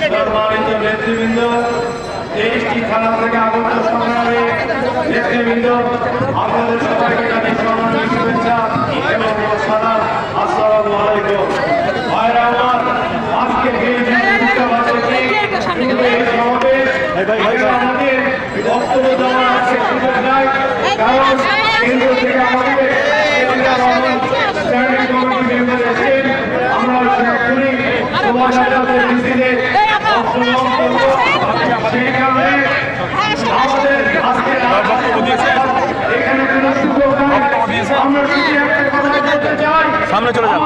সম্মানিত নেতৃবৃন্দ, দেশটি থানা থেকে আগত সংগ্রামী নেতৃবৃন্দ, আপনাদের সবাইকে জানাই সম্মানিত শুভেচ্ছা এবং সালাম। আসসালামু আলাইকুম। ভাইরা আমার, আজকে এই সমাবেশ আমাদের বক্তব্য দেওয়ার আজকে সুযোগ নাই, কারণ কেন্দ্র থেকে আমাদের স্ট্যান্ডিং কমিটি মেম্বার এসেছেন। আমরা সরাসরি শোভাযাত্রাতে মিছিলে অংশগ্রহণ করব। সেই কারণে আমাদের আজকে এখানে কোনো সুযোগ নাই। আমরা শুধু একটা কথা বলতে চাই, সামনে চলে যান।